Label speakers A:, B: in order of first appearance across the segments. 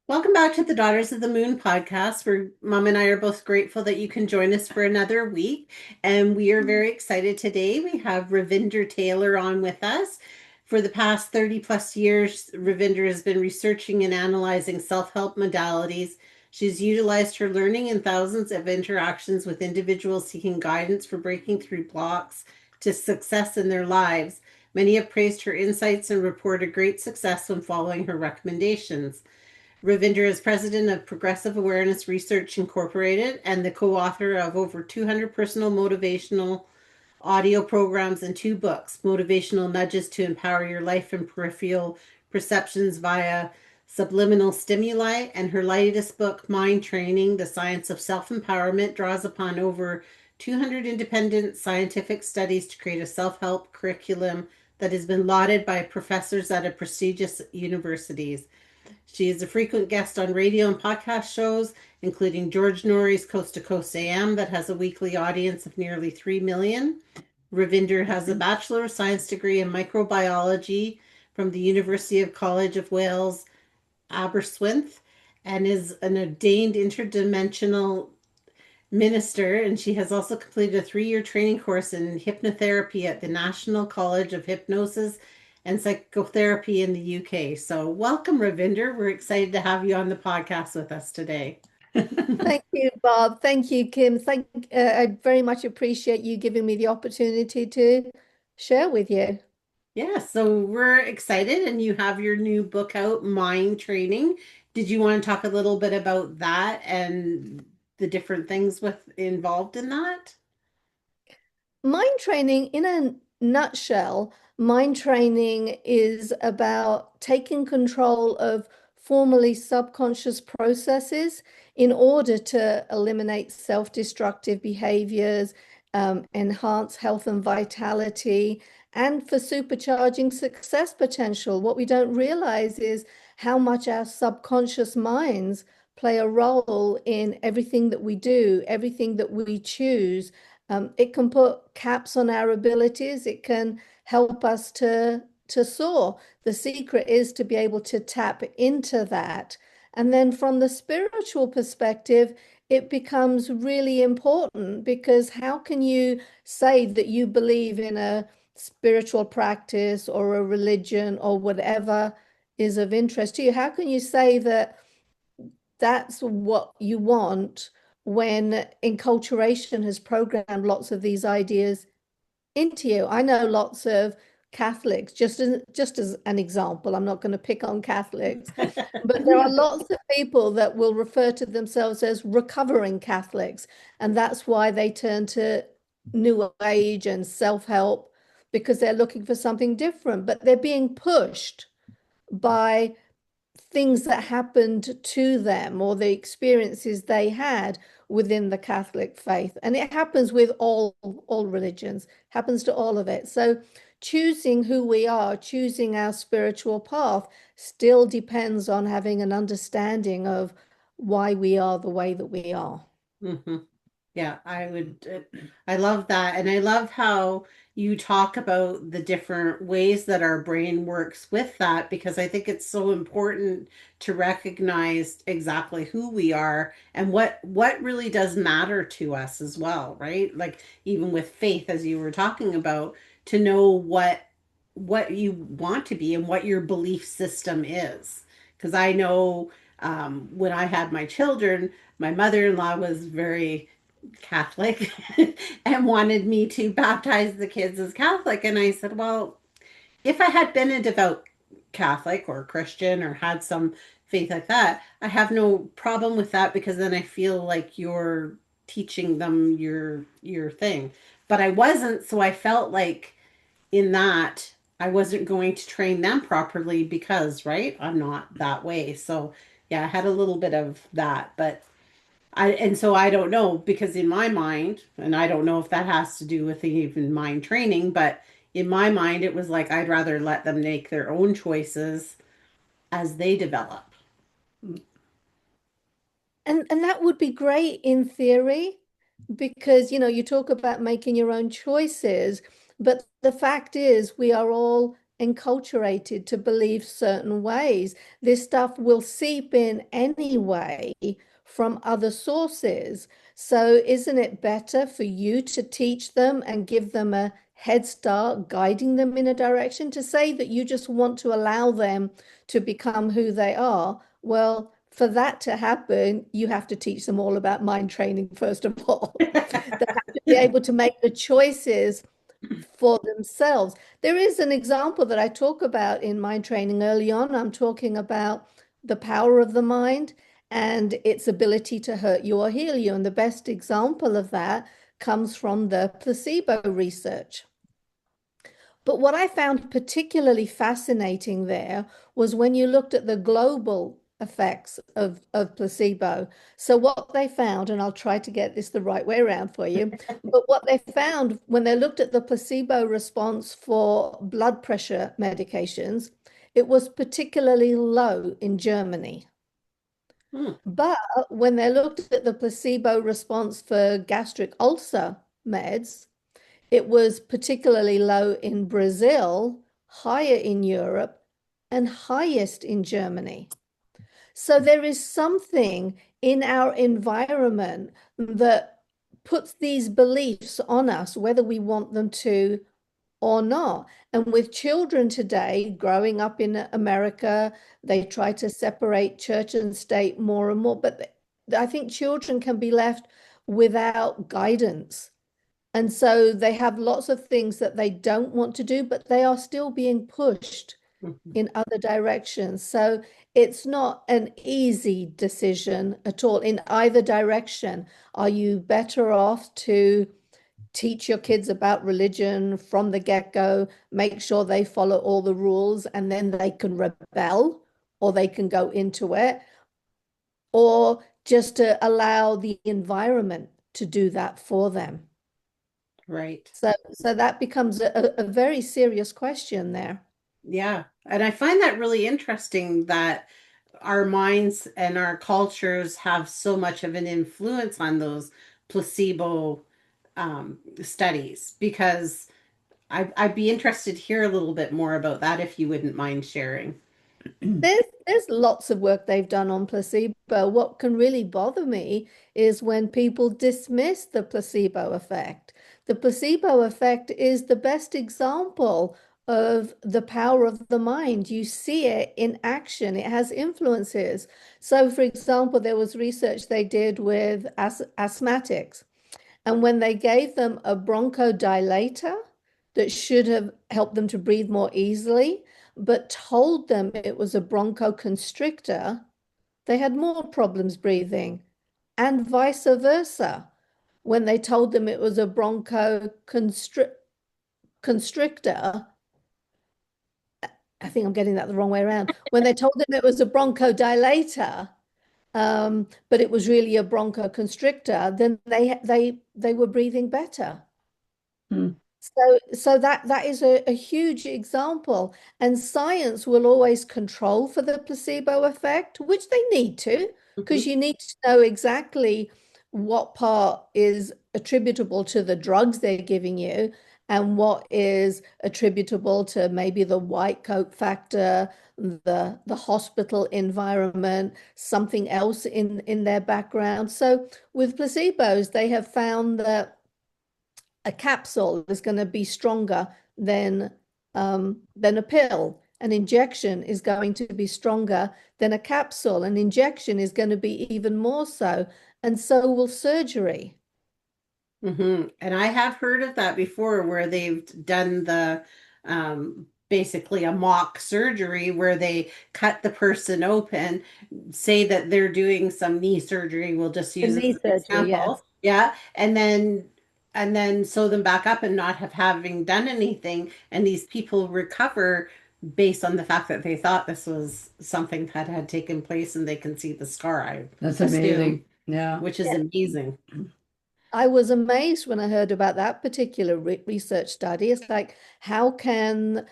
A: Welcome back to the Daughters of the Moon podcast, where Mom and I are both grateful that you can join us for another week. And we are very excited today. We have Ravinder Taylor on with us. For the past 30 plus years, Ravinder has been researching and analyzing self-help modalities. She's utilized her learning in thousands of interactions with individuals seeking guidance for breaking through blocks to success in their lives. Many have praised her insights and reported great success when following her recommendations. Ravinder is president of Progressive Awareness Research Incorporated and the co-author of over 200 personal motivational audio programs and two books, Motivational Nudges to Empower Your Life and Peripheral Perceptions via Subliminal Stimuli, and her latest book, Mind Training, The Science of Self-Empowerment, draws upon over 200 independent scientific studies to create a self-help curriculum that has been lauded by professors at prestigious universities. She is a frequent guest on radio and podcast shows, including George Norrie's Coast to Coast AM, that has a weekly audience of nearly 3 million. Ravinder has a Bachelor of Science degree in microbiology from the University of College of Wales, Aberystwyth, and is an ordained interdimensional minister. And she has also completed a 3-year training course in hypnotherapy at the National College of Hypnosis and Psychotherapy in the UK. So, welcome, Ravinder. We're excited to have you on the podcast with us today.
B: Thank you, Bob. Thank you, Kim. I very much appreciate you giving me the opportunity to share with you.
A: Yeah, so we're excited, and you have your new book out, Mind Training. Did you want to talk a little bit about that and the different things with involved in that?
B: Mind training, in a nutshell, mind training is about taking control of formerly subconscious processes in order to eliminate self-destructive behaviors, enhance health and vitality, and for supercharging success potential. What we don't realize is how much our subconscious minds play a role in everything that we do, everything that we choose. It can put caps on our abilities. It can help us to soar. The secret is to be able to tap into that. And then from the spiritual perspective, it becomes really important because how can you say that you believe in a spiritual practice or a religion or whatever is of interest to you? How can you say that that's what you want when enculturation has programmed lots of these ideas into you? I know lots of Catholics, just as an example, I'm not going to pick on Catholics, but there are lots of people that will refer to themselves as recovering Catholics, and that's why they turn to New Age and self-help because they're looking for something different, but they're being pushed by things that happened to them or the experiences they had within the Catholic faith. And it happens with all religions, happens to all of it. So choosing who we are, choosing our spiritual path still depends on having an understanding of why we are the way that we are.
A: hmm Yeah, I love that. And I love how you talk about the different ways that our brain works with that, because I think it's so important to recognize exactly who we are and what really does matter to us as well, right? Like even with faith, as you were talking about, to know what you want to be and what your belief system is. Because I know when I had my children, my mother-in-law was very Catholic and wanted me to baptize the kids as Catholic. And I said, well, if I had been a devout Catholic or Christian or had some faith like that, I have no problem with that because then I feel like you're teaching them your thing. But I wasn't, so I felt like in that I wasn't going to train them properly because, right, I'm not that way. So yeah, I had a little bit of that, but so I don't know because in my mind, and I don't know if that has to do with even mind training, but in my mind, it was like I'd rather let them make their own choices as they develop.
B: And that would be great in theory because you talk about making your own choices, but the fact is we are all enculturated to believe certain ways. This stuff will seep in anyway from other sources. So, isn't it better for you to teach them and give them a head start, guiding them in a direction? To say that you just want to allow them to become who they are, well, for that to happen, you have to teach them all about mind training, first of all. They have to be able to make the choices for themselves. There is an example that I talk about in mind training early on. I'm talking about the power of the mind and its ability to hurt you or heal you. And the best example of that comes from the placebo research. But what I found particularly fascinating there was when you looked at the global effects of placebo. So what they found, and I'll try to get this the right way around for you, but what they found when they looked at the placebo response for blood pressure medications, it was particularly low in Germany.
A: Hmm.
B: But when they looked at the placebo response for gastric ulcer meds, it was particularly low in Brazil, higher in Europe, and highest in Germany. So there is something in our environment that puts these beliefs on us, whether we want them to or not. And with children today growing up in America, they try to separate church and state more and more. But I think children can be left without guidance. And so they have lots of things that they don't want to do, but they are still being pushed
A: Mhm.
B: in other directions. So it's not an easy decision at all in either direction. Are you better off to teach your kids about religion from the get-go, make sure they follow all the rules, and then they can rebel or they can go into it, or just to allow the environment to do that for them?
A: Right.
B: So that becomes a very serious question there.
A: Yeah. And I find that really interesting that our minds and our cultures have so much of an influence on those placebo studies because I'd be interested to hear a little bit more about that if you wouldn't mind sharing.
B: There's lots of work they've done on placebo. What can really bother me is when people dismiss the placebo effect. The placebo effect is the best example of the power of the mind. You see it in action. It has influences. So, for example, there was research they did with asthmatics. And when they gave them a bronchodilator that should have helped them to breathe more easily, but told them it was a bronchoconstrictor, they had more problems breathing. And vice versa. When they told them it was a bronchoconstrictor, I think I'm getting that the wrong way around. When they told them it was a bronchodilator, but it was really a bronchoconstrictor, then they were breathing better.
C: Hmm.
B: So that is a huge example. And science will always control for the placebo effect, which they need to, because
A: Mhm.
B: you need to know exactly what part is attributable to the drugs they're giving you and what is attributable to maybe the white coat factor, the hospital environment, something else in their background. So with placebos, they have found that a capsule is going to be stronger than a pill. An injection is going to be stronger than a capsule. An injection is going to be even more so, and so will surgery.
A: And I have heard of that before where they've done the basically a mock surgery where they cut the person open, say that they're doing some knee surgery. We'll just
B: The
A: use it
B: knee
A: as an
B: surgery, yeah.
A: example. Yeah. And then sew them back up and not having done anything. And these people recover based on the fact that they thought this was something that had taken place and they can see the scar, I
C: That's
A: assume,
C: amazing. Yeah.
A: which is
B: Yeah.
A: amazing.
B: I was amazed when I heard about that particular research study. It's like, how can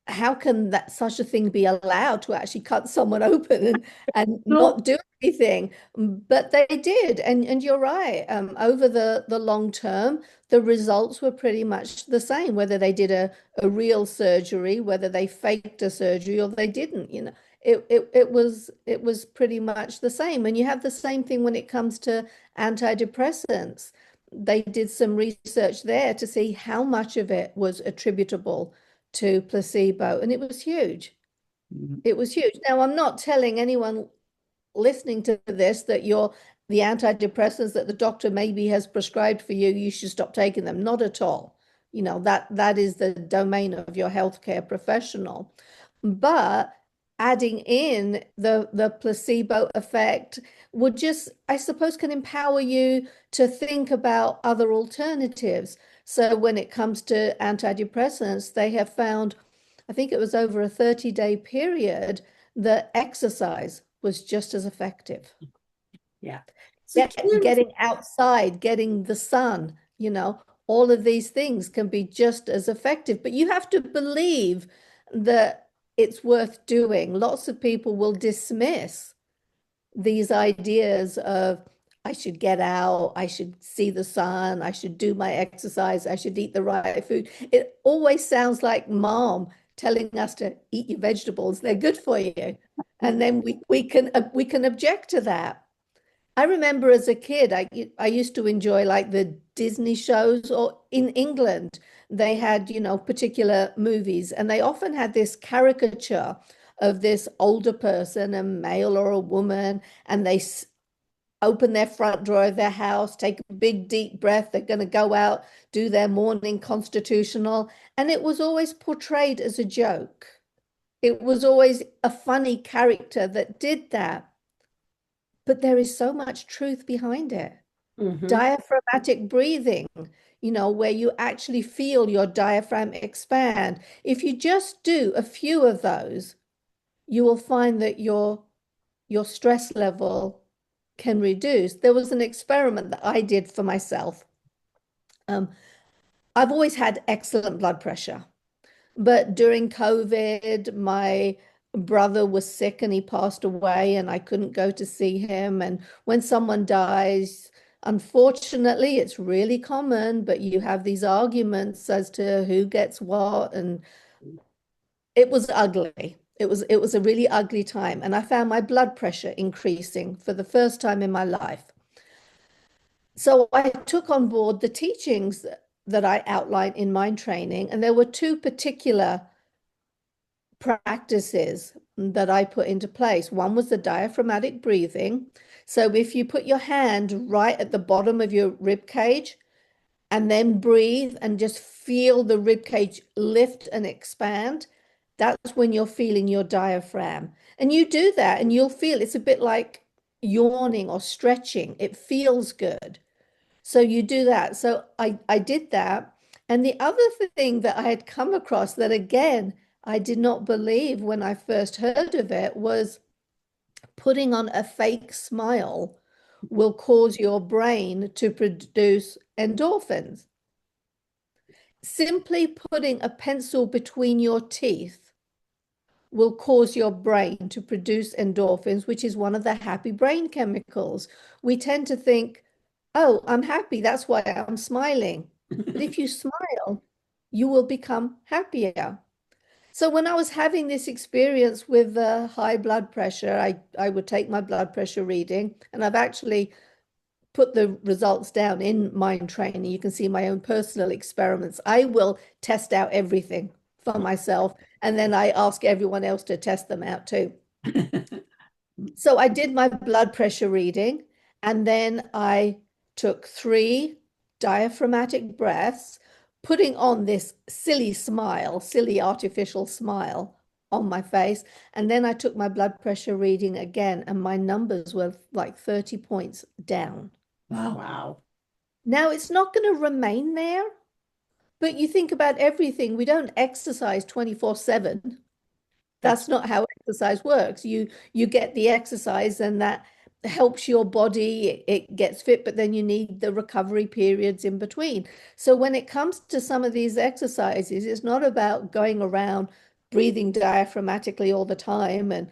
B: how can that such a thing be allowed to actually cut someone open and
A: No.
B: not do anything? But they did, and you're right. Over the long term, the results were pretty much the same, whether they did a real surgery, whether they faked a surgery or they didn't, you know. It was pretty much the same. And you have the same thing when it comes to antidepressants. They did some research there to see how much of it was attributable to placebo, and it was huge.
A: Mhm.
B: It was huge. Now, I'm not telling anyone listening to this that the antidepressants that the doctor maybe has prescribed for you, you should stop taking them. Not at all. You know, that is the domain of your healthcare professional. But adding in the placebo effect would just, I suppose, can empower you to think about other alternatives. So when it comes to antidepressants, they have found, I think it was over a 30-day period, that exercise was just as effective.
A: Yeah. So can
B: Getting outside, getting the sun, you know, all of these things can be just as effective, but you have to believe that it's worth doing. Lots of people will dismiss these ideas of I should get out, I should see the sun, I should do my exercise, I should eat the right food. It always sounds like mom telling us to eat your vegetables, they're good for you. And then we can object to that. I remember as a kid, I used to enjoy like the Disney shows, or in England, they had, you know, particular movies, and they often had this caricature of this older person, a male or a woman, and they open their front door of their house, take a big deep breath, they're going to go out, do their morning constitutional, and it was always portrayed as a joke. It was always a funny character that did that. But there is so much truth behind it.
A: hmm
B: Diaphragmatic breathing, you know, where you actually feel your diaphragm expand. If you just do a few of those, you will find that your stress level can reduce. There was an experiment that I did for myself. Um, I've always had excellent blood pressure. But during COVID, my brother was sick and he passed away, and I couldn't go to see him. And when someone dies, unfortunately, it's really common, but you have these arguments as to who gets what, and it was ugly. It was a really ugly time, and I found my blood pressure increasing for the first time in my life. So I took on board the teachings that I outlined in mind training, and there were two particular practices that I put into place. One was the diaphragmatic breathing. So if you put your hand right at the bottom of your rib cage and then breathe and just feel the rib cage lift and expand, that's when you're feeling your diaphragm. And you do that and you'll feel it's a bit like yawning or stretching. It feels good. So you do that. So I did that. And the other thing that I had come across that again, I did not believe when I first heard of it was putting on a fake smile will cause your brain to produce endorphins. Simply putting a pencil between your teeth will cause your brain to produce endorphins, which is one of the happy brain chemicals. We tend to think, oh, I'm happy, that's why I'm smiling. But if you smile, you will become happier. So when I was having this experience with high blood pressure, I would take my blood pressure reading, and I've actually put the results down in mind training. You can see my own personal experiments. I will test out everything for myself, and then I ask everyone else to test them out too. So I did my blood pressure reading, and then I took 3 diaphragmatic breaths, putting on this silly smile, silly artificial smile on my face. And then I took my blood pressure reading again, and my numbers were like 30 points down.
A: Wow.
B: Now it's not going to remain there, but you think about everything. We don't exercise 24/7.
A: That's
B: That's not how exercise works. You get the exercise and that helps your body, it gets fit, but then you need the recovery periods in between. So when it comes to some of these exercises, it's not about going around breathing diaphragmatically all the time.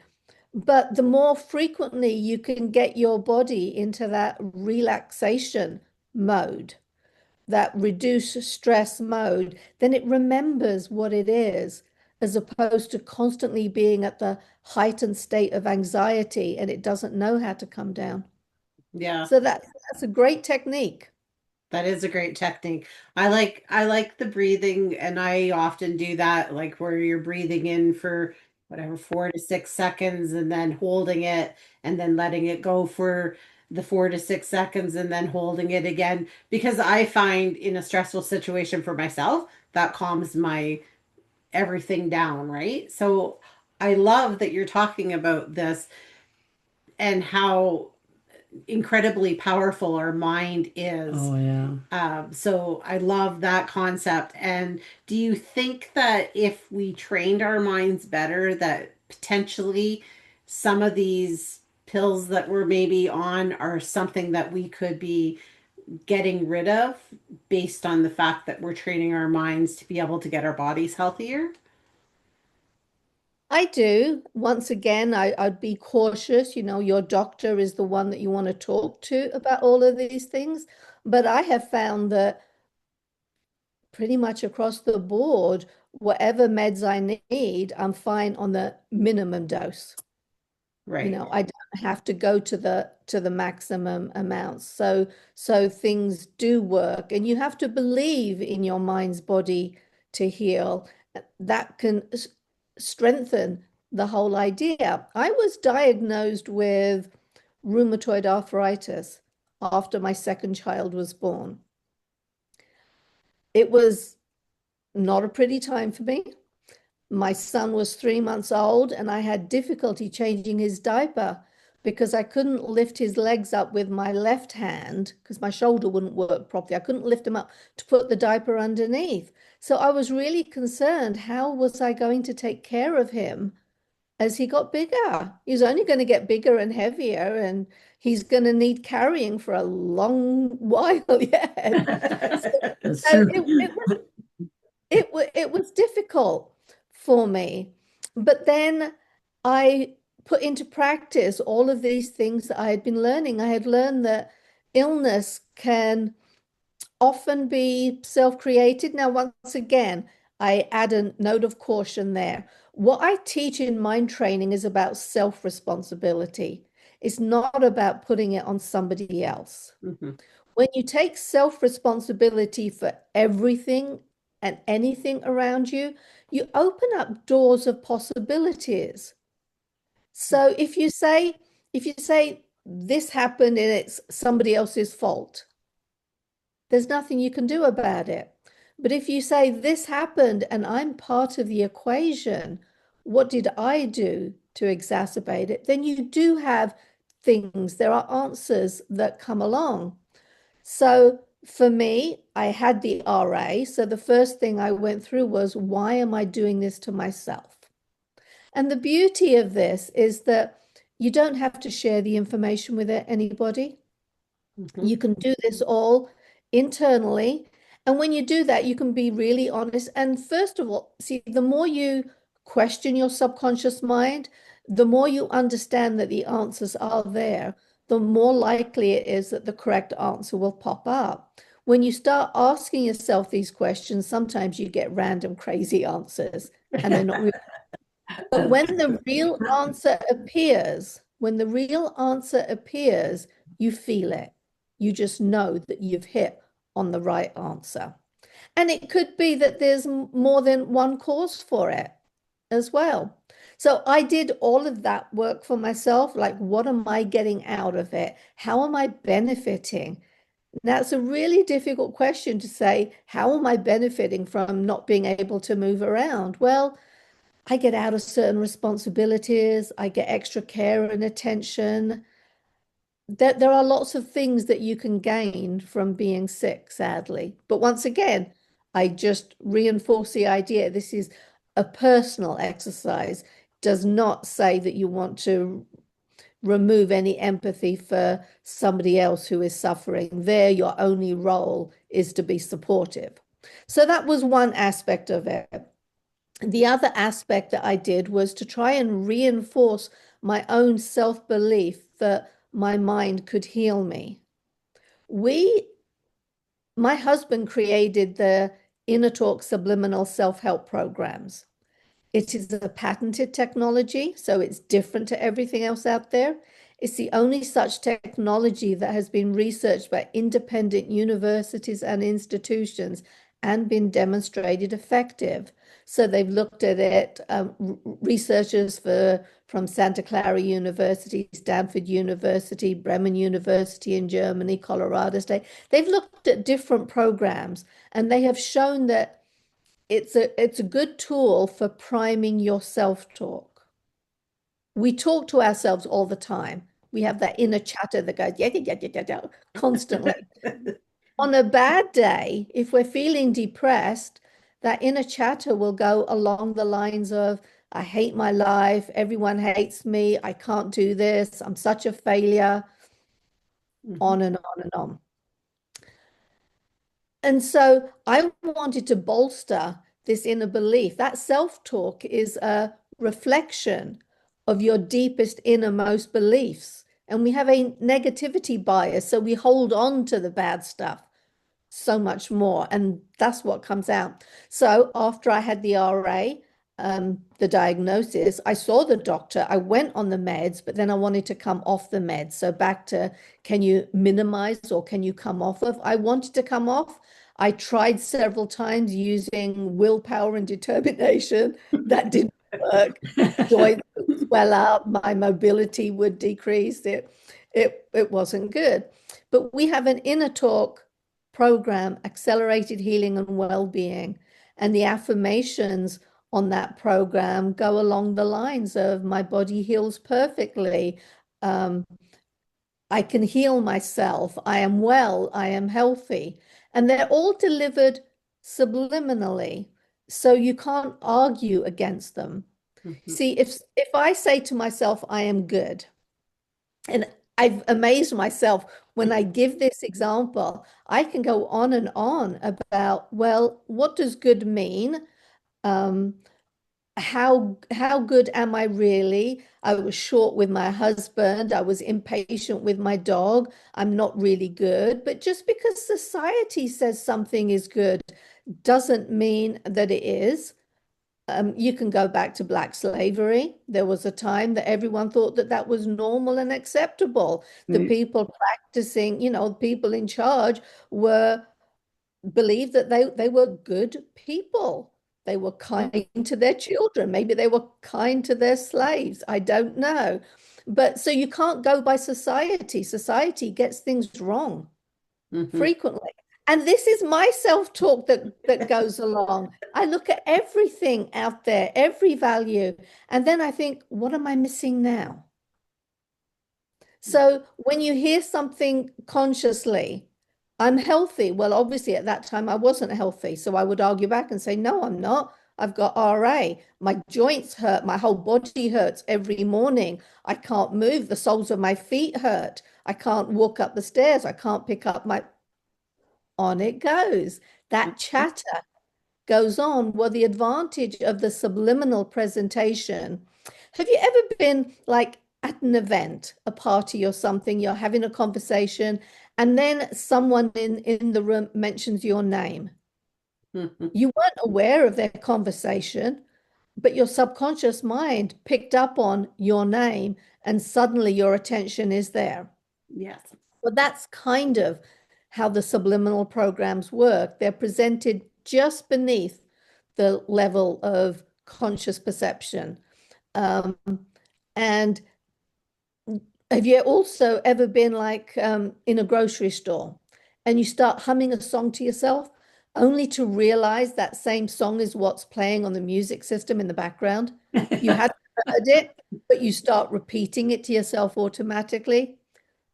B: But the more frequently you can get your body into that relaxation mode, that reduce stress mode, then it remembers what it is, as opposed to constantly being at the heightened state of anxiety and it doesn't know how to come down.
A: Yeah.
B: So that's a great technique.
A: That is a great technique. I like the breathing, and I often do that, like where you're breathing in for whatever 4 to 6 seconds and then holding it and then letting it go for the 4 to 6 seconds and then holding it again. Because I find in a stressful situation for myself, that calms my everything down, right? So I love that you're talking about this and how incredibly powerful our mind is.
C: Oh yeah.
A: So I love that concept. And do you think that if we trained our minds better, that potentially some of these pills that we're maybe on are something that we could be getting rid of based on the fact that we're training our minds to be able to get our bodies healthier?
B: I do. Once again, I'd be cautious. Your doctor is the one that you want to talk to about all of these things. But I have found that pretty much across the board, whatever meds I need, I'm fine on the minimum dose.
A: Right.
B: I don't have to go to the maximum amounts. So things do work, and you have to believe in your mind's body to heal. That can strengthen the whole idea. I was diagnosed with rheumatoid arthritis after my second child was born. It was not a pretty time for me. My son was 3 months old, and I had difficulty changing his diaper because I couldn't lift his legs up with my left hand because my shoulder wouldn't work properly. I couldn't lift him up to put the diaper underneath. So I was really concerned. How was I going to take care of him as he got bigger? He's only going to get bigger and heavier, and he's going to need carrying for a long while yet. So,
C: That's
B: so
C: true.
B: it was difficult for me. But then I put into practice all of these things that I had been learning. I had learned that illness can often be self-created. Now, once again, I add a note of caution there. What I teach in mind training is about self-responsibility. It's not about putting it on somebody else.
A: Mhm.
B: When you take self-responsibility for everything and anything around you, you open up doors of possibilities. So if you say this happened and it's somebody else's fault, there's nothing you can do about it. But if you say this happened and I'm part of the equation, what did I do to exacerbate it? Then you do have things, there are answers that come along. So for me, I had the RA. So the first thing I went through was, why am I doing this to myself? And the beauty of this is that you don't have to share the information with anybody.
A: Mhm.
B: You can do this all internally. And when you do that, you can be really honest. And first of all, see, the more you question your subconscious mind, the more you understand that the answers are there, the more likely it is that the correct answer will pop up. When you start asking yourself these questions, sometimes you get random, crazy answers, and they're not real. But
C: That's
B: when the real answer appears, you feel it. You just know that you've hit on the right answer. And it could be that there's more than one cause for it as well. So I did all of that work for myself. Like, what am I getting out of it? How am I benefiting? That's a really difficult question to say. How am I benefiting from not being able to move around? Well, I get out of certain responsibilities, I get extra care and attention. There are lots of things that you can gain from being sick, sadly. But once again, I just reinforce the idea this is a personal exercise, does not say that you want to remove any empathy for somebody else who is suffering. There, your only role is to be supportive. So that was one aspect of it. The other aspect that I did was to try and reinforce my own self-belief that my mind could heal me. We, my husband created the Inner Talk subliminal self-help programs. It is a patented technology, so it's different to everything else out there. It's the only such technology that has been researched by independent universities and institutions and been demonstrated effective. So they've looked at it, researchers from Santa Clara University, Stanford University, Bremen University in Germany, Colorado State. They've looked at different programs and they have shown that it's a good tool for priming your self-talk. We talk to ourselves all the time. We have that inner chatter that goes, yeah, yeah, yeah, yeah, yeah, constantly. On a bad day, if we're feeling depressed, that inner chatter will go along the lines of, I hate my life, everyone hates me, I can't do this, I'm such a failure,
A: Mhm.
B: on and on and on. And so I wanted to bolster this inner belief. That self-talk is a reflection of your deepest innermost beliefs. And we have a negativity bias, so we hold on to the bad stuff so much more. And that's what comes out. So after I had the RA, the diagnosis, I saw the doctor. I went on the meds, but then I wanted to come off the meds. So back to, can you minimize or can you come off of? I wanted to come off. I tried several times using willpower and determination. That didn't work. Joints would swell up, my mobility would decrease. It wasn't good. But we have an inner talk program, Accelerated Healing and Well-being. And the affirmations on that program go along the lines of my body heals perfectly. Um, I can heal myself. I am well. I am healthy. And they're all delivered subliminally. So you can't argue against them.
A: Mhm.
B: See, if I say to myself, I am good, and I've amazed myself when I give this example, I can go on and on about, well, what does good mean? Um, how good am I really? I was short with my husband. I was impatient with my dog. I'm not really good. But just because society says something is good doesn't mean that it is. You can go back to Black slavery. There was a time that everyone thought that that was normal and acceptable. The
A: Mm.
B: people practicing, people in charge were believed that they were good people. They were kind to their children. Maybe they were kind to their slaves. I don't know. But so you can't go by society. Society gets things wrong
A: Mhm.
B: frequently. And this is my self-talk that goes along. I look at everything out there, every value, and then I think, what am I missing now? So when you hear something consciously, I'm healthy. Well, obviously at that time I wasn't healthy. So I would argue back and say, no, I'm not. I've got RA. My joints hurt. My whole body hurts every morning. I can't move. The soles of my feet hurt. I can't walk up the stairs. I can't pick up my, on it goes. That chatter goes on. Well, the advantage of the subliminal presentation. Have you ever been like at an event, a party or something, you're having a conversation, and then someone in the room mentions your name?
A: Mhm.
B: You weren't aware of their conversation, but your subconscious mind picked up on your name, and suddenly your attention is there.
A: Yes.
B: Well, that's kind of how the subliminal programs work. They're presented just beneath the level of conscious perception. Um, and have you also ever been like in a grocery store and you start humming a song to yourself only to realize that same song is what's playing on the music system in the background? You hadn't heard it, but you start repeating it to yourself automatically.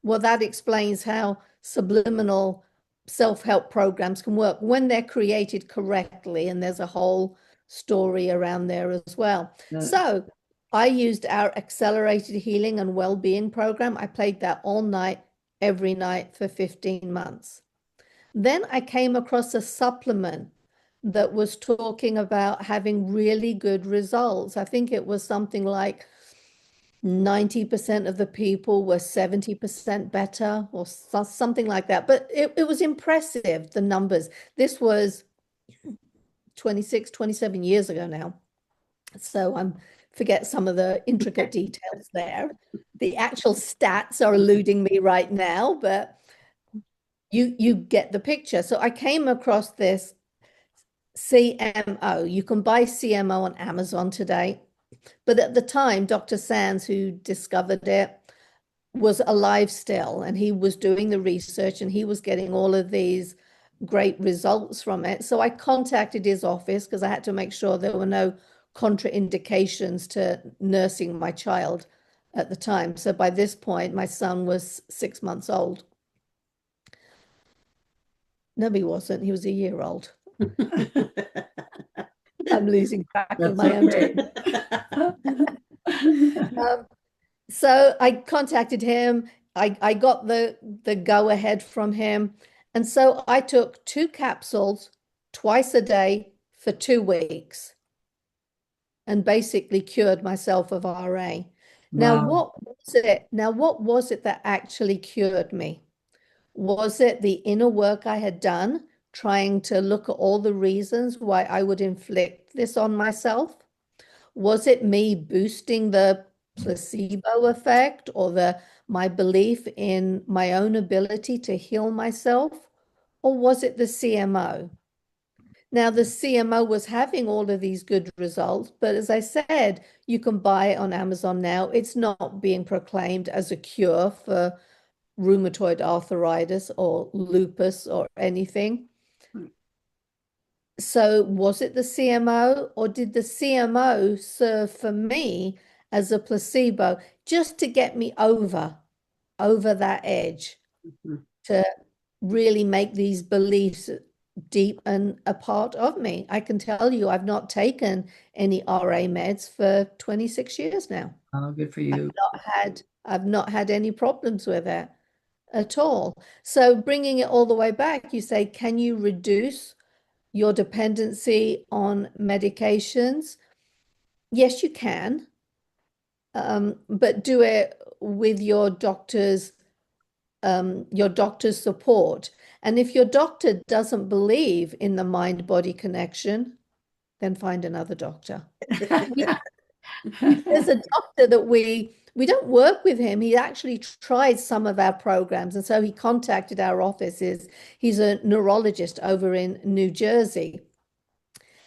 B: Well, that explains how subliminal self-help programs can work when they're created correctly, and there's a whole story around there as well. So I used our accelerated healing and well-being program. I played that all night, every night for 15 months. Then I came across a supplement that was talking about having really good results. I think it was something like 90% of the people were 70% better or something like that. But it was impressive, the numbers. This was 26, 27 years ago now. So I'm forget some of the intricate details there. The actual stats are eluding me right now, but you get the picture. So I came across this CMO. You can buy CMO on Amazon today. But at the time, Dr. Sands, who discovered it, was alive still, and he was doing the research and he was getting all of these great results from it. So I contacted his office because I had to make sure there were no contraindications to nursing my child at the time. So by this point, my son was 6 months old. No, he wasn't. He was a year old. I'm losing track of
A: That's
B: my own
A: okay.
B: time. Um, So I contacted him. I got the go ahead from him. And so I took 2 capsules twice a day for 2 weeks and basically cured myself of RA. Now,
C: Wow.
B: what was it that actually cured me? Was it the inner work I had done, trying to look at all the reasons why I would inflict this on myself? Was it me boosting the placebo effect or the my belief in my own ability to heal myself? Or was it the CMO? Now, the CMO was having all of these good results, but as I said, you can buy it on Amazon now. It's not being proclaimed as a cure for rheumatoid arthritis or lupus or anything. So was it the CMO or did the CMO serve for me as a placebo just to get me over that edge
A: Mhm.
B: to really make these beliefs deep and a part of me? I can tell you I've not taken any RA meds for 26 years now.
C: Oh, good for you.
B: I've not had any problems with it at all. So bringing it all the way back, you say, can you reduce your dependency on medications? Yes, you can, but do it with your doctor's support. And if your doctor doesn't believe in the mind-body connection, then find another doctor. There's a doctor that we don't work with him. He actually tried some of our programs, and so he contacted our offices. He's a neurologist over in New Jersey.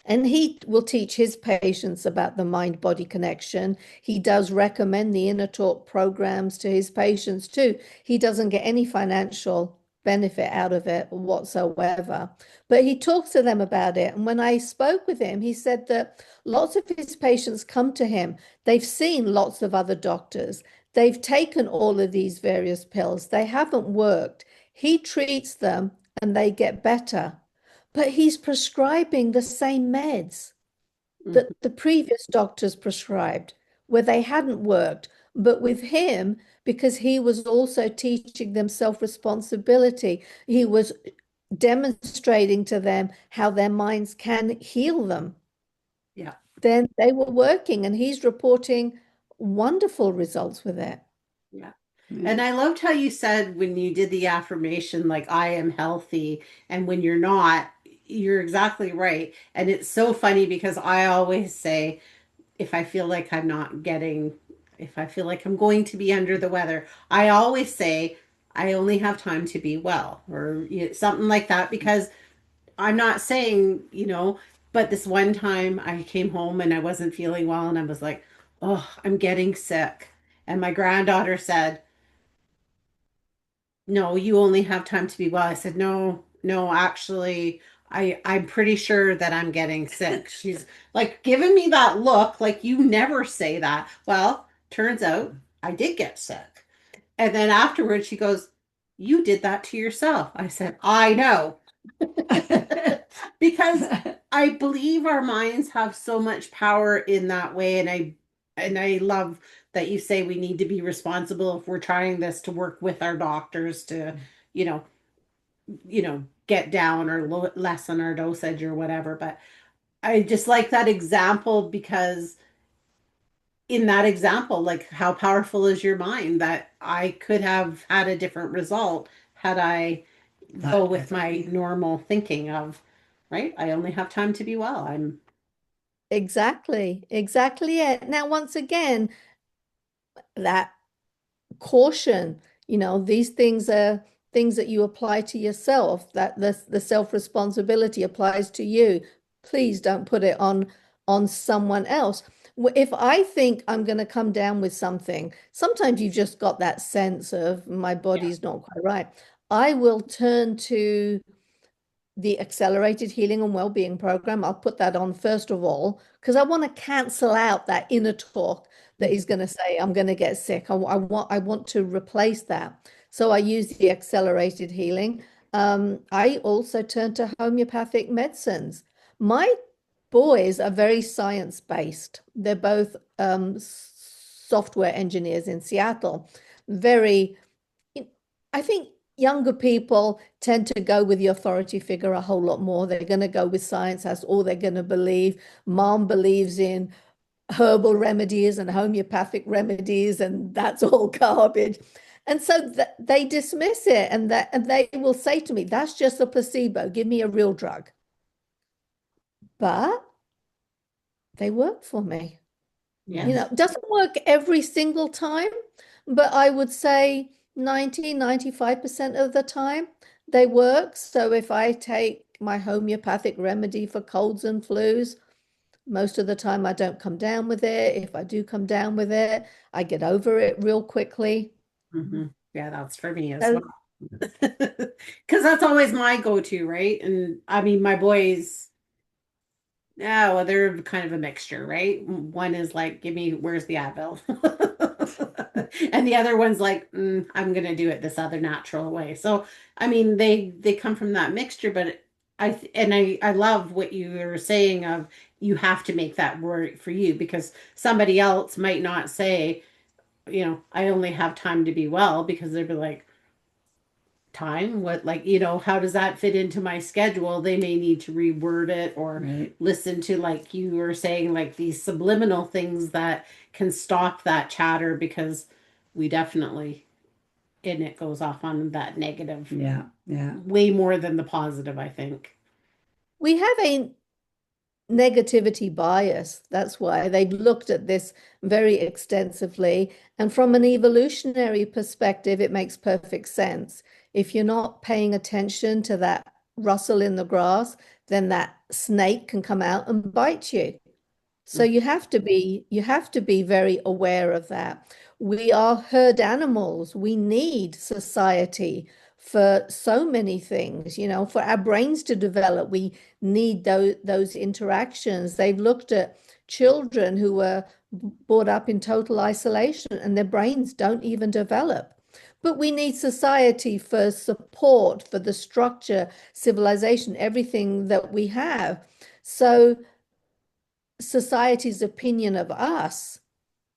B: And he will teach his patients about the mind-body connection. He does recommend the inner talk programs to his patients too. He doesn't get any financial benefit out of it whatsoever. But he talks to them about it. And when I spoke with him, he said that lots of his patients come to him. They've seen lots of other doctors. They've taken all of these various pills. They haven't worked. He treats them and they get better. But he's prescribing the same meds
A: Mhm.
B: that the previous doctors prescribed, where they hadn't worked. But with him, because he was also teaching them self-responsibility, he was demonstrating to them how their minds can heal them.
A: Yeah.
B: Then they were working, and he's reporting wonderful results with it.
A: Yeah. And I loved how you said when you did the affirmation, like, I am healthy. And when you're not, you're exactly right. And it's so funny because I always say, if I feel like I'm not getting, if I feel like I'm going to be under the weather, I always say, I only have time to be well, or something like that, because I'm not saying, but this one time I came home and I wasn't feeling well and I was like, oh, I'm getting sick. And my granddaughter said, no, you only have time to be well. I said, no, no, actually, I'm pretty sure that I'm getting sick. She's like giving me that look, like you never say that. Well, turns out I did get sick. And then afterwards she goes, you did that to yourself. I said, I know. Because I believe our minds have so much power in that way. And I love that you say we need to be responsible if we're trying this to work with our doctors to, you know, get down or lessen our dosage or whatever. But I just like that example because in that example, like how powerful is your mind that I could have had a different result had I go with my normal thinking of, right? I only have time to be well. I'm,
B: Exactly it. Now, once again, that caution, these things are things that you apply to yourself, that the self-responsibility applies to you. Please don't put it on someone else. If I think I'm going to come down with something, sometimes you've just got that sense of my
A: yeah.
B: body's not quite right. I will turn to the accelerated healing and well-being program. I'll put that on first of all because I want to cancel out that inner talk that is going to say I'm going to get sick. I want to replace that. So I use the accelerated healing. I also turn to homeopathic medicines. My boys are very science-based. They're both software engineers in Seattle. Very I think younger people tend to go with the authority figure a whole lot more. They're going to go with science. That's all they're going to believe. Mom believes in herbal remedies and homeopathic remedies, and that's all garbage. And so they dismiss it, and they will say to me, "That's just a placebo. Give me a real drug." But they work for me.
A: Yes.
B: Doesn't work every single time, but I would say 90-95% of the time they work. So if I take my homeopathic remedy for colds and flus, most of the time I don't come down with it. If I do come down with it, I get over it real quickly.
A: Hmm. Yeah, that's for me as
B: So
A: well. Because that's always my go-to, right? And I mean, my boys, yeah, well, they're kind of a mixture, right? One is like, give me, where's the Advil? And the other one's like, I'm gonna do it this other natural way. So, I mean, they come from that mixture, but I love what you were saying of you have to make that work for you because somebody else might not say, I only have time to be well because they'd be like, time what like how does that fit into my schedule? They may need to reword it or
C: Right.
A: listen to like you were saying like these subliminal things that can stop that chatter because we definitely and it goes off on that negative
C: Yeah. Yeah.
A: way more than the positive, I think.
B: we have a negativity bias. That's why they've looked at this very extensively. And from an evolutionary perspective, it makes perfect sense. If you're not paying attention to that rustle in the grass, then that snake can come out and bite you. So you have to be very aware of that. We are herd animals. We need society for so many things, for our brains to develop. We need those interactions. They've looked at children who were brought up in total isolation and their brains don't even develop. But we need society for support, for the structure, civilization, everything that we have. So society's opinion of us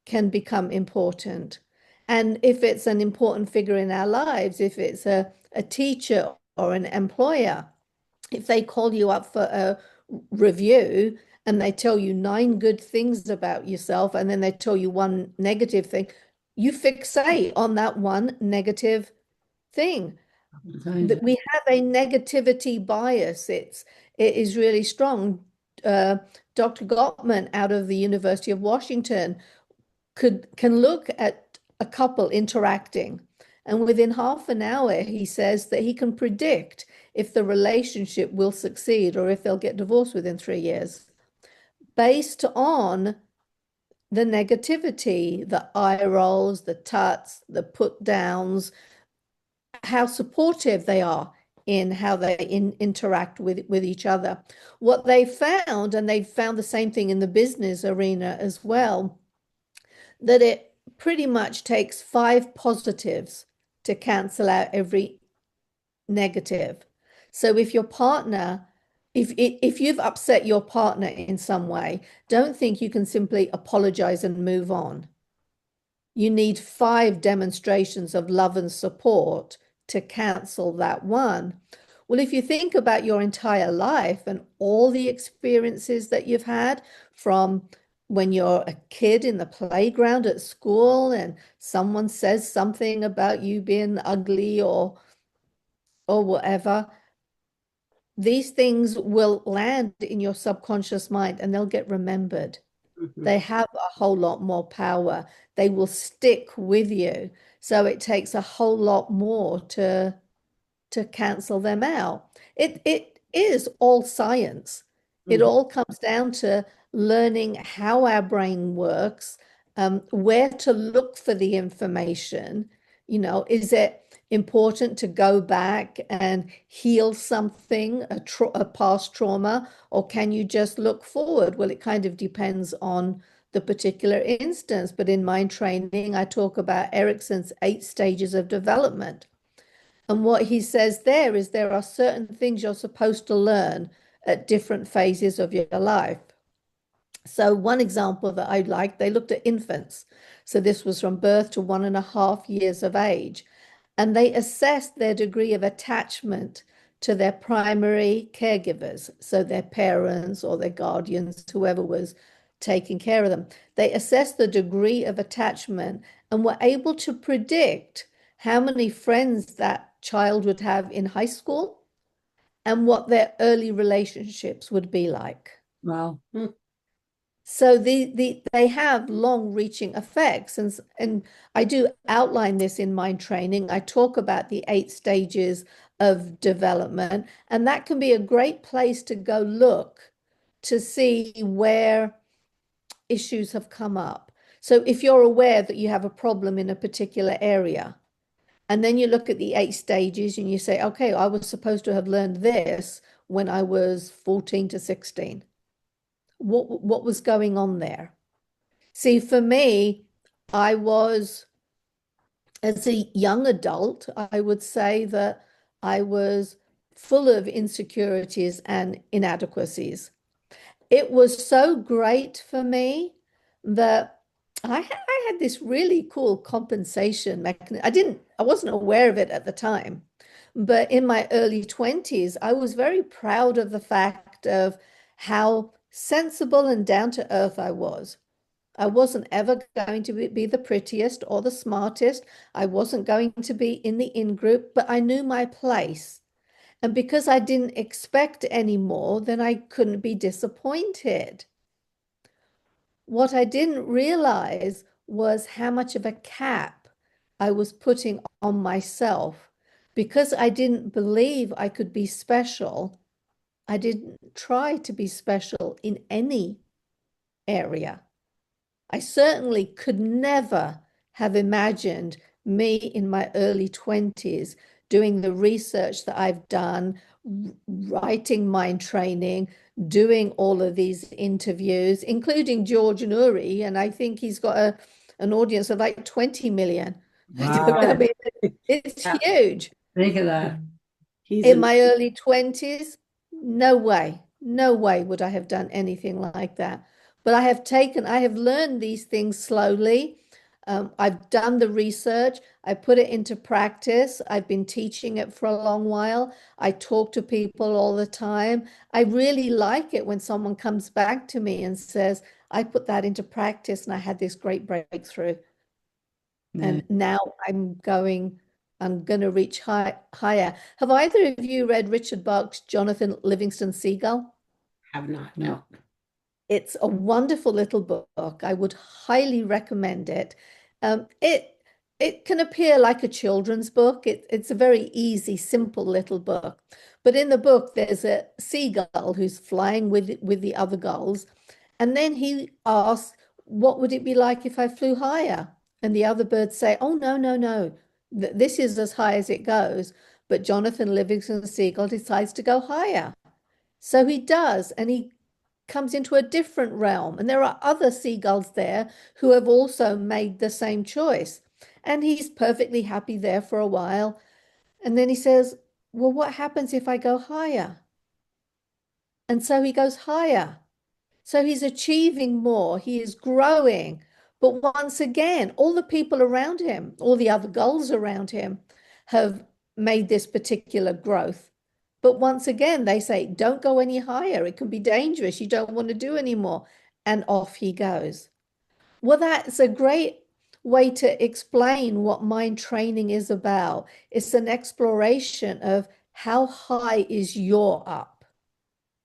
B: can become important. And if it's an important figure in our lives, if it's a teacher or an employer, if they call you up for a review and they tell you 9 good things about yourself and then they tell you one negative thing, you fixate on that one negative thing. That we have a negativity bias. It is really strong. Uh, Dr. Gottman out of the University of Washington can look at a couple interacting, and within half an hour, he says that he can predict if the relationship will succeed or if they'll get divorced within 3 years, based on the negativity, the eye rolls, the tuts, the put downs, how supportive they are in how they interact with each other. What they found, and they found the same thing in the business arena as well, that it pretty much takes 5 positives to cancel out every negative. So if you've upset your partner in some way, don't think you can simply apologize and move on. You need 5 demonstrations of love and support to cancel that one. Well, if you think about your entire life and all the experiences that you've had from when you're a kid in the playground at school and someone says something about you being ugly or whatever, these things will land in your subconscious mind and they'll get remembered.
A: Mhm.
B: They have a whole lot more power. They will stick with you. So it takes a whole lot more to cancel them out. It is all science. It
A: Mhm.
B: all comes down to learning how our brain works, where to look for the information. Is it important to go back and heal something, a past trauma, or can you just look forward? Well, it kind of depends on the particular instance. But in mind training, I talk about Erickson's 8 stages of development. And what he says there is there are certain things you're supposed to learn at different phases of your life. So one example that I like, they looked at infants. So this was from birth to 1.5 years of age. And they assessed their degree of attachment to their primary caregivers, so their parents or their guardians, whoever was taking care of them. They assessed the degree of attachment and were able to predict how many friends that child would have in high school and what their early relationships would be like.
C: Wow.
A: Mm.
B: So they have long-reaching effects, and I do outline this in mind training. I talk about the 8 stages of development, and that can be a great place to go look to see where issues have come up. So if you're aware that you have a problem in a particular area, and then you look at the 8 stages and you say, okay, I was supposed to have learned this when I was 14 to 16. What was going on there? See, for me, I was, as a young adult, I would say that I was full of insecurities and inadequacies. It was so great for me that I had this really cool compensation mechanism. I wasn't aware of it at the time, but in my early 20s, I was very proud of the fact of how sensible and down to earth I was. I wasn't ever going to be the prettiest or the smartest. I wasn't going to be in the in group, but I knew my place. And because I didn't expect any more, then I couldn't be disappointed. What I didn't realize was how much of a cap I was putting on myself. Because I didn't believe I could be special, I didn't try to be special in any area. I certainly could never have imagined me in my early 20s doing the research that I've done, writing mind training, doing all of these interviews, including George Nuri. And I think he's got an audience of like 20 million. I
C: Wow.
B: mean, it's
A: Yeah,
B: huge.
C: Think of that.
A: he's
B: In
A: an
B: my early 20s, no way would I have done anything like that. But I have learned these things slowly. I've done the research, I put it into practice. I've been teaching it for a long while. I talk to people all the time. I really like it when someone comes back to me and says, I put that into practice and I had this great breakthrough.
C: Yeah.
B: And now I'm going to reach higher. Have either of you read Richard Bach's Jonathan Livingston Seagull?
A: have not.
C: No.
B: It's a wonderful little book. I would highly recommend it. It can appear like a children's book. It's a very easy, simple little book. But in the book, there's a seagull who's flying with the other gulls. And then he asks, what would it be like if I flew higher? And the other birds say, oh, no, no, no. This is as high as it goes. But Jonathan Livingston Seagull decides to go higher. So he does, and he comes into a different realm. And there are other seagulls there who have also made the same choice. And he's perfectly happy there for a while. And then he says, well, what happens if I go higher? And so he goes higher. So he's achieving more, he is growing. But once again, all the people around him, all the other gulls around him have made this particular growth. But once again, they say, don't go any higher. It can be dangerous. You don't want to do anymore. And off he goes. Well, that's a great way to explain what mind training is about. It's an exploration of how high is your up?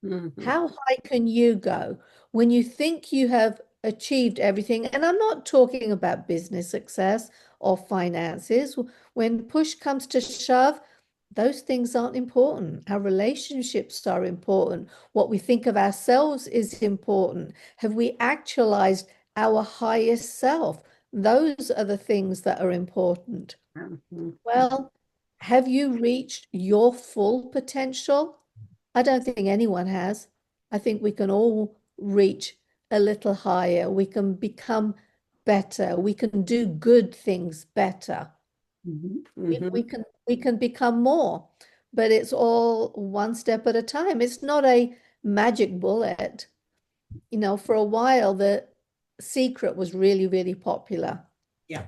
A: Hmm.
B: How high can you go when you think you have achieved everything? And I'm not talking about business success or finances. When push comes to shove, those things aren't important. Our relationships are important. What we think of ourselves is important. Have we actualized our highest self? Those are the things that are important. Well, have you reached your full potential? I don't think anyone has. I think we can all reach a little higher. We can become better. We can do good things better.
C: Mhm.
B: We can become more, but it's all one step at a time. It's not a magic bullet. For a while, The Secret was really, really popular.
A: Yeah.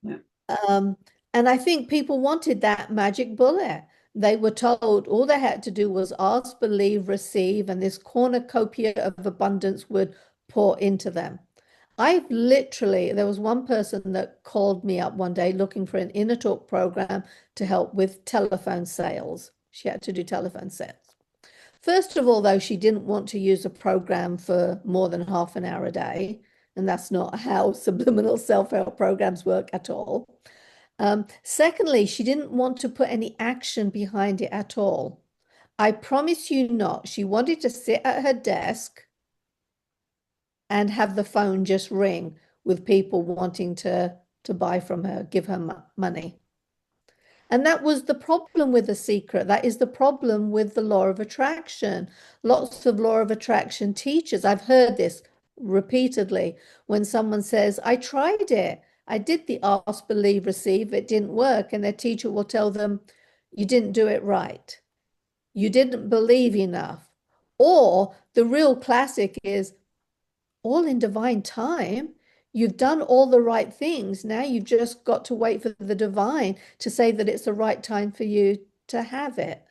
C: Yeah.
B: Um, and I think people wanted that magic bullet. They were told all they had to do was ask, believe, receive, and this cornucopia of abundance would pour into them. There was one person that called me up one day looking for an inner talk program to help with telephone sales. She had to do telephone sales. First of all, though, she didn't want to use a program for more than half an hour a day. And that's not how subliminal self-help programs work at all. Secondly, she didn't want to put any action behind it at all. I promise you not. She wanted to sit at her desk and have the phone just ring with people wanting to buy from her, give her money. And that was the problem with The Secret. That is the problem with the law of attraction. Lots of law of attraction teachers, I've heard this repeatedly when someone says, I tried it. I did the ask, believe, receive. It didn't work. And their teacher will tell them, you didn't do it right. You didn't believe enough. Or the real classic is, all in divine time. You've done all the right things. Now you've just got to wait for the divine to say that it's the right time for you to have it,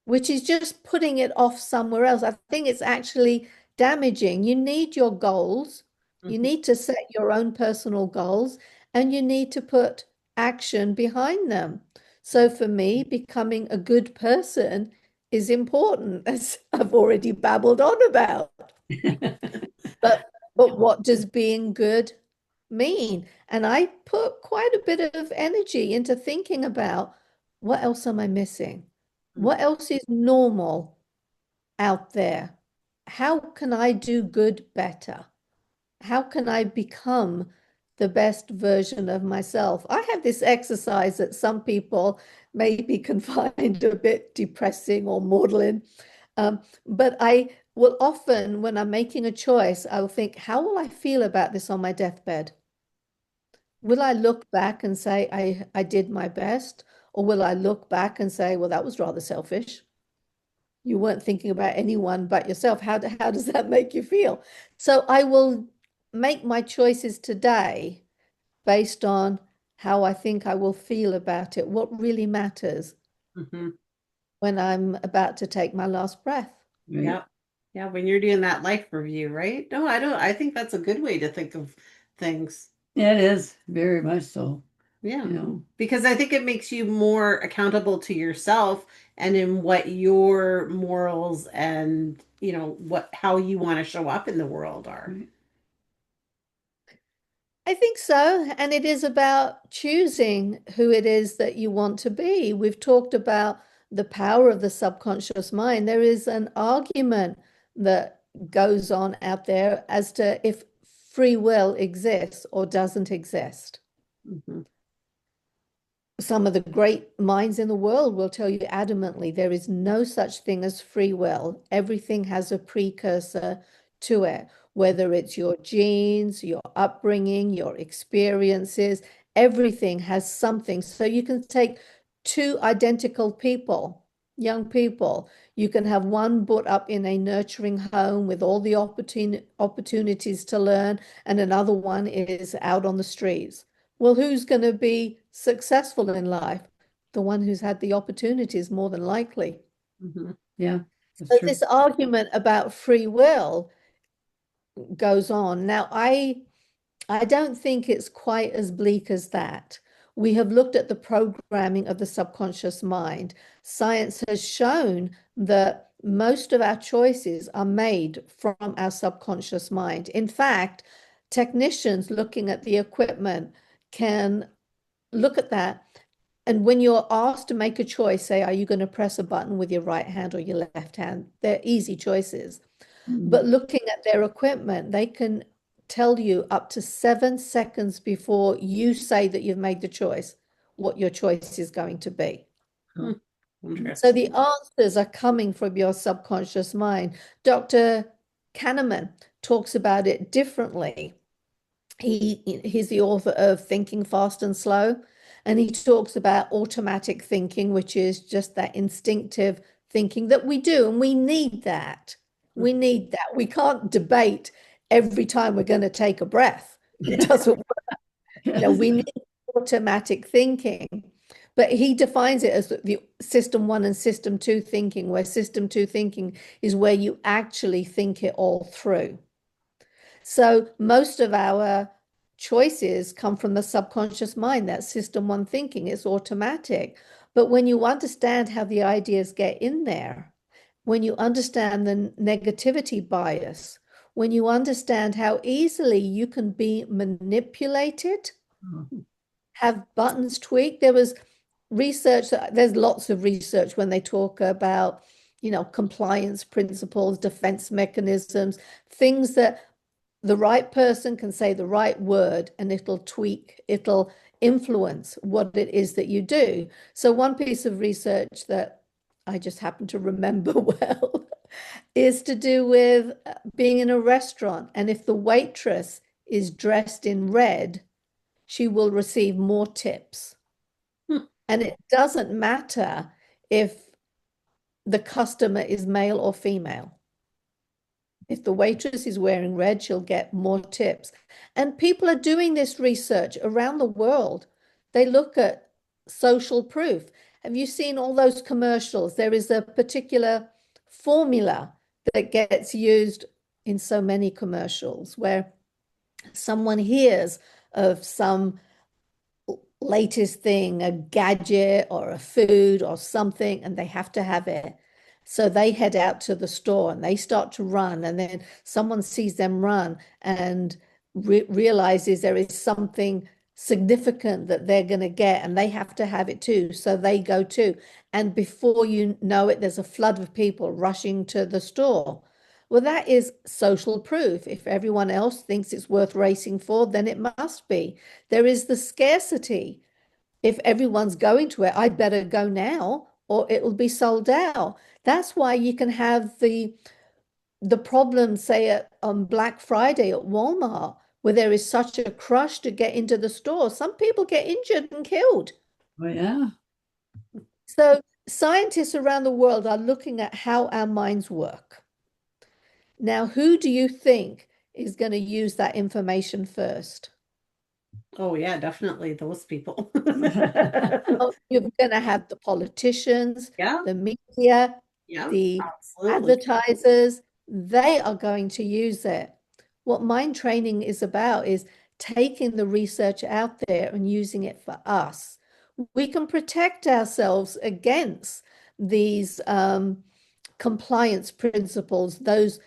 B: which is just putting it off somewhere else. I think it's actually damaging. You need your goals. You
A: Mhm.
B: need to set your own personal goals and you need to put action behind them. So for me, becoming a good person is important, as I've already babbled on about. But what does being good mean? And I put quite a bit of energy into thinking about what else am I missing? What else is normal out there? How can I do good better? How can I become the best version of myself? I have this exercise that some people maybe can find a bit depressing or maudlin. But I will often, when I'm making a choice, I will think, how will I feel about this on my deathbed? Will I look back and say, I did my best? Or will I look back and say, well, that was rather selfish? You weren't thinking about anyone but yourself. How does that make you feel? So I will make my choices today based on how I think I will feel about it, what really matters
A: Mhm.
B: when I'm about to take my last breath.
C: Right.
A: Yeah. Yeah. When you're doing that life review, right? No, I don't. I think that's a good way to think of things.
C: It is very much so,
A: Yeah.
C: you know.
A: Because I think it makes you more accountable to yourself and in what your morals and, how you want to show up in the world are.
C: Right.
B: I think so. And it is about choosing who it is that you want to be. We've talked about the power of the subconscious mind. There is an argument that goes on out there as to if free will exists or doesn't exist.
A: Mhm.
B: Some of the great minds in the world will tell you adamantly there is no such thing as free will. Everything has a precursor to it, whether it's your genes, your upbringing, your experiences, everything has something. So you can take two identical people, young people, you can have one brought up in a nurturing home with all the opportunities to learn, and another one is out on the streets. Well, who's going to be successful in life? the one who's had the opportunities more than likely.
C: Yeah, that's
B: So
C: true.
B: this argument about free will goes on. Now, I don't think it's quite as bleak as that. We have looked at the programming of the subconscious mind. Science has shown that most of our choices are made from our subconscious mind. In fact, technicians looking at the equipment can look at that. And when you're asked to make a choice, say, are you going to press a button with your right hand or your left hand? They're easy choices. But looking at their equipment, they can tell you up to 7 seconds before you say that you've made the choice, what your choice is going to be. So the answers are coming from your subconscious mind. Dr. Kahneman talks about it differently. He's the author of Thinking Fast and Slow, and he talks about automatic thinking, which is just that instinctive thinking that we do, and we need that. We need that. We can't debate every time we're going to take a breath. It doesn't work. We need automatic thinking. But he defines it as the system 1 and system 2 thinking, where system 2 thinking is where you actually think it all through. So most of our choices come from the subconscious mind, that system 1 thinking. It's automatic. But when you understand how the ideas get in there, when you understand the negativity bias, when you understand how easily you can be manipulated, have buttons tweaked. There was research, there's lots of research when they talk about, compliance principles, defense mechanisms, things that the right person can say the right word and it'll influence what it is that you do. So one piece of research that I just happen to remember well is to do with being in a restaurant. And if the waitress is dressed in red, she will receive more tips. And it doesn't matter if the customer is male or female. If the waitress is wearing red, she'll get more tips. And people are doing this research around the world. They look at social proof. Have you seen all those commercials? There is a particular formula that gets used in so many commercials where someone hears of some latest thing, a gadget or a food or something, and they have to have it. So they head out to the store and they start to run, and then someone sees them run and realizes there is something significant that they're going to get, and they have to have it too. So they go too. And before you know it, there's a flood of people rushing to the store. Well, that is social proof. If everyone else thinks it's worth racing for, then it must be. There is the scarcity. If everyone's going to it, I'd better go now or it will be sold out. That's why you can have the problem, say, on Black Friday at Walmart, where there is such a crush to get into the store. Some people get injured and killed.
C: Oh, yeah.
B: So scientists around the world are looking at how our minds work. Now, who do you think is going to use that information first?
A: Oh, yeah, definitely those people.
B: Oh, you're going to have the politicians,
A: Yeah,
B: the media,
A: yeah,
B: the
A: absolutely.
B: advertisers. They are going to use it. What mind training is about is taking the research out there and using it for us. We can protect ourselves against these compliance principles, those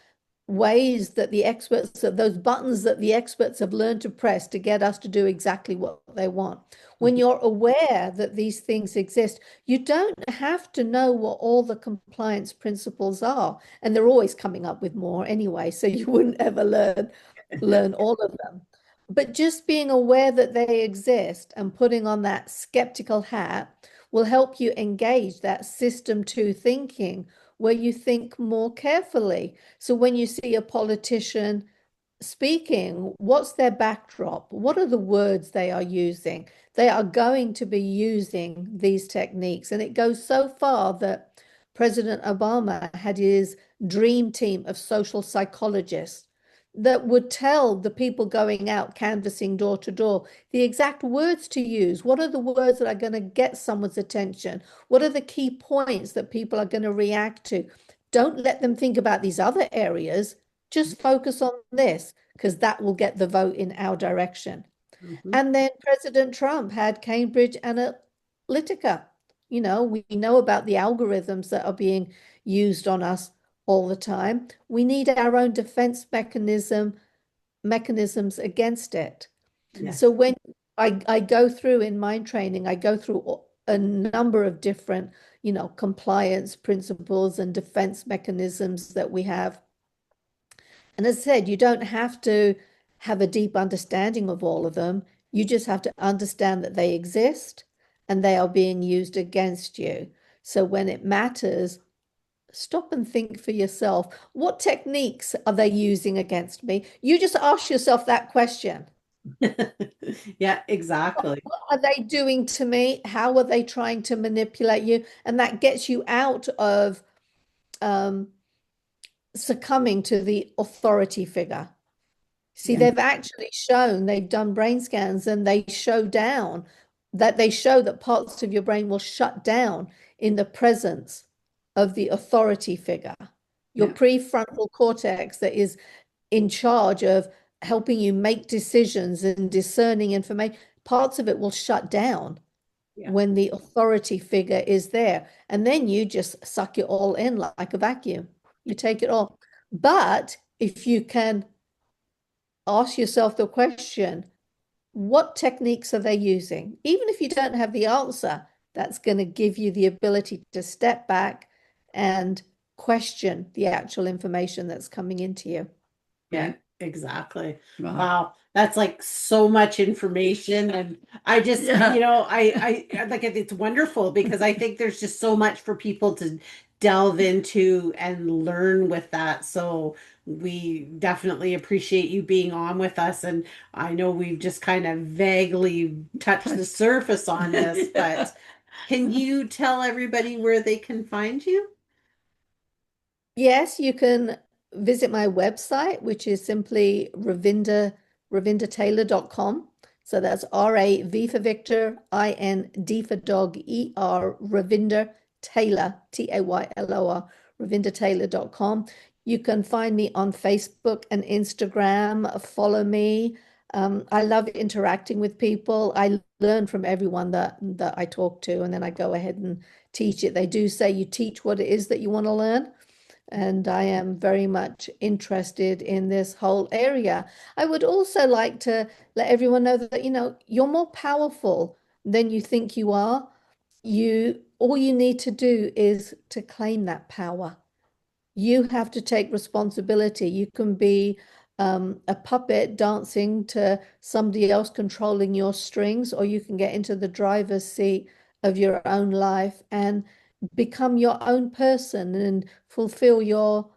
B: ways that the experts, those buttons that the experts have learned to press to get us to do exactly what they want. When you're aware that these things exist, you don't have to know what all the compliance principles are. And they're always coming up with more anyway, so you wouldn't ever learn all of them. But just being aware that they exist and putting on that skeptical hat will help you engage that system 2 thinking, where you think more carefully. So when you see a politician speaking, what's their backdrop? What are the words they are using? They are going to be using these techniques. And it goes so far that President Obama had his dream team of social psychologists that would tell the people going out canvassing door to door the exact words to use. What are the words that are going to get someone's attention? What are the key points that people are going to react to? Don't let them think about these other areas. Just focus on this, because that will get the vote in our direction.
A: Mhm.
B: And then President Trump had Cambridge Analytica. You know, we know about the algorithms that are being used on us all the time. We need our own defense mechanisms against it.
A: Yes.
B: So when I go through in mind training, I go through a number of different, you know, compliance principles and defense mechanisms that we have. And as I said, you don't have to have a deep understanding of all of them. You just have to understand that they exist and they are being used against you. So when it matters, stop and think for yourself. What techniques are they using against me? You just ask yourself that question.
A: Yeah, exactly.
B: What are they doing to me? How are they trying to manipulate you? And that gets you out of um, succumbing to the authority figure. See,
A: Yeah.
B: they've actually shown, they've done brain scans and they show that parts of your brain will shut down in the presence of the authority figure. Your
C: Yeah.
B: prefrontal cortex that is in charge of helping you make decisions and discerning information, parts of it will shut down
A: Yeah.
B: when the authority figure is there. And then you just suck it all in like a vacuum. You take it all. But if you can ask yourself the question, what techniques are they using? Even if you don't have the answer, that's going to give you the ability to step back and question the actual information that's coming into you.
A: Yeah, exactly.
C: Wow.
A: Wow. That's like so much information. And I just,
C: Yeah.
A: you know, I like it. It's wonderful because I think there's just so much for people to delve into and learn with that. So we definitely appreciate you being on with us. And I know we've just kind of vaguely touched the surface on this, but can you tell everybody where they can find you?
B: Yes, you can visit my website, which is simply ravindertaylor.com. So that's R-A-V for Victor, I-N-D for dog, E-R, Ravinder Taylor, Taylor, ravindertaylor.com. You can find me on Facebook and Instagram. Follow me. I love interacting with people. I learn from everyone that I talk to, and then I go ahead and teach it. They do say you teach what it is that you want to learn. And I am very much interested in this whole area. I would also like to let everyone know that, you know, you're more powerful than you think you are. All you need to do is to claim that power. You have to take responsibility. You can be a puppet dancing to somebody else controlling your strings, or you can get into the driver's seat of your own life and become your own person and fulfill your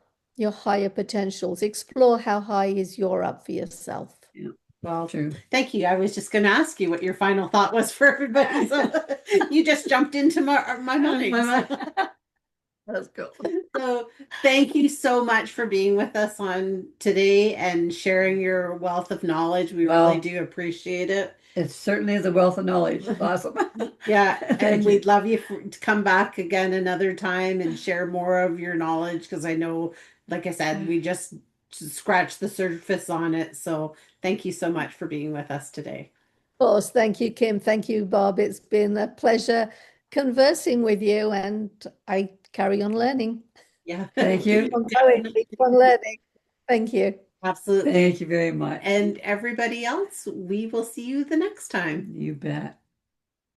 B: higher potentials. Explore how high is your up for yourself.
C: Yeah.
A: Well,
C: True.
A: thank you. I was just going to ask you what your final thought was for everybody. So you just jumped into my mind.
C: My mind. That's cool.
A: So thank you so much for being with us on today and sharing your wealth of knowledge. We
C: Well,
A: really do appreciate it.
C: It certainly is a wealth of knowledge. It's awesome.
A: Yeah,
C: Thank
A: and
C: you.
A: we'd love you to come back again another time and share more of your knowledge because I know, like I said, we just scratched the surface on it. So thank you so much for being with us today.
B: Of course, thank you, Kim. Thank you, Bob. It's been a pleasure conversing with you, and I carry on learning.
A: Yeah.
C: Thank you.
B: Keep on going, keep on learning. Thank you.
A: Absolutely.
C: Thank you very much.
A: And everybody else, we will see you the next time.
C: You bet.